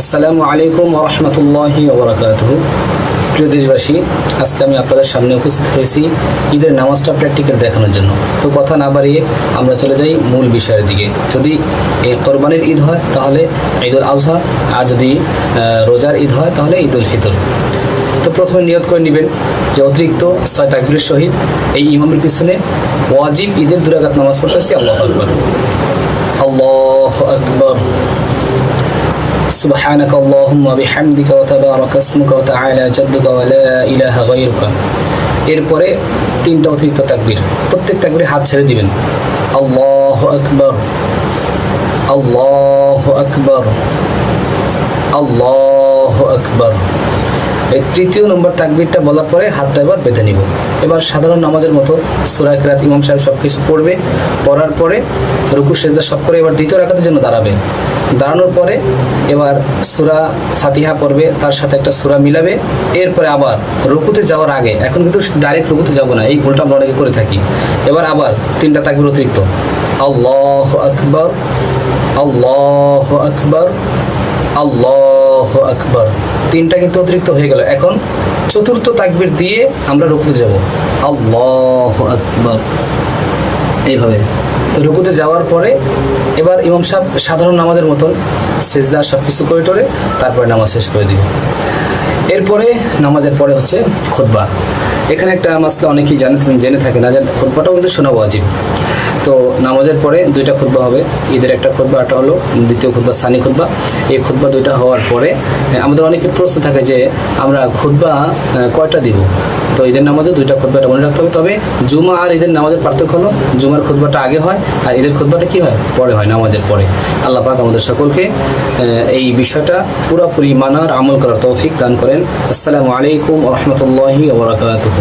আসসালামু আলাইকুম ওয়া রাহমাতুল্লাহি ওয়া বারাকাতুহু। প্রিয় দেশবাসী, আজকে আমি আপনাদের সামনে উপস্থিত হয়েছি ঈদের নামাজটা প্র্যাকটিক্যাল দেখানোর জন্য। তো কথা না বাড়িয়ে আমরা চলে যাই মূল বিষয়ের দিকে। যদি কোরবানির ঈদ হয় তাহলে ঈদুল আজহা, আর যদি রোজার ঈদ হয় তাহলে ঈদুল ফিতর। তো প্রথমে নিয়ত করে নেবেন যে অতিরিক্ত 6 তাকবীরের সহিত এই ইমামের পিছনে ওয়াজিব ঈদের 2 রাকাত নামাজ পড়তেছি। আল্লাহু আকবার, আল্লাহু আকবার, সুবহানাকা আল্লাহুম্মা বিহামদিকা ওয়া তাবারাকা ইসমুকা ওয়া তাআলা জাদ্দুকা ওয়া লা ইলাহা গায়রুকা। এরপরে 3টা অতিরিক্ত তাকবীর, প্রত্যেক তাকবীরে হাত ছেড়ে দিবেন। আল্লাহু আকবার, আল্লাহু আকবার, আল্লাহু আকবার। এই 3য় নম্বর তাকবীরটা বলার পরে হাতটা এবার বেঁধে নিব। এবার সাধারণ নামাজের মতো সূরা কিরাত ইমাম সাহেব সব কিছু পড়বে, পড়ার পরে রুকু সিজদা সব করে এবার দ্বিতীয় রাকাতের জন্য দাঁড়াবে। দাঁড়ানোর পরে এবার সূরা ফাতিহা পড়বে, তার সাথে একটা সূরা মিলাবে। এরপরে আবার রুকুতে যাওয়ার আগে, এখন কিন্তু ডাইরেক্ট রুকুতে যাব না, এই ভুলটা আমরা অনেকে করে থাকি। এবার আবার 3টা তাকবীর অতিরিক্ত, আল্লাহু আকবার, আল্লাহু আকবার, আল্লাহু আকবার। 3টা কিন্তু অতিরিক্ত হয়ে গেল। এখন 4র্থ তাকবীর দিয়ে আমরা রুকুতে যাব, আল্লাহু আকবার, এইভাবে। তো রুকুতে যাওয়ার পরে এবার ইমাম সাহেব সাধারণ নামাজের মতন সিজদা সব কিছু করে টোরে তারপরে নামাজ শেষ করে দিবে। এরপরে নামাজের পরে হচ্ছে খুতবা। এখানে একটা মাসলা অনেকেই জেনে থাকে না, যে খুতবাটাও কিন্তু শোনা ওয়াজিব। তো নামাজের পরে 2টা খুতবা হবে, ঈদের একটা খুতবা, একটা হলো দ্বিতীয় খুতবা, সানি খুতবা। এই খুতবা 2টা হওয়ার পরে আমাদের অনেকের প্রশ্ন থাকে যে আমরা খুতবা কয়টা দিব। তো ঈদের নামাজে 2টা খুতবাটা মনে রাখতে হবে। তবে জুমা আর ঈদের নামাজের পার্থক্য হলো জুমার খুতবাটা আগে হয় আর ঈদের খুতবাটা কি হয়, পরে হয়, নামাজের পরে। আল্লাহ পাক আমাদের সকলকে এই বিষয়টা পুরোপুরি মানার আমল করার তৌফিক দান করেন। আসসালামু আলাইকুম ওয়া রাহমাতুল্লাহি ওয়া বারাকাতুহু।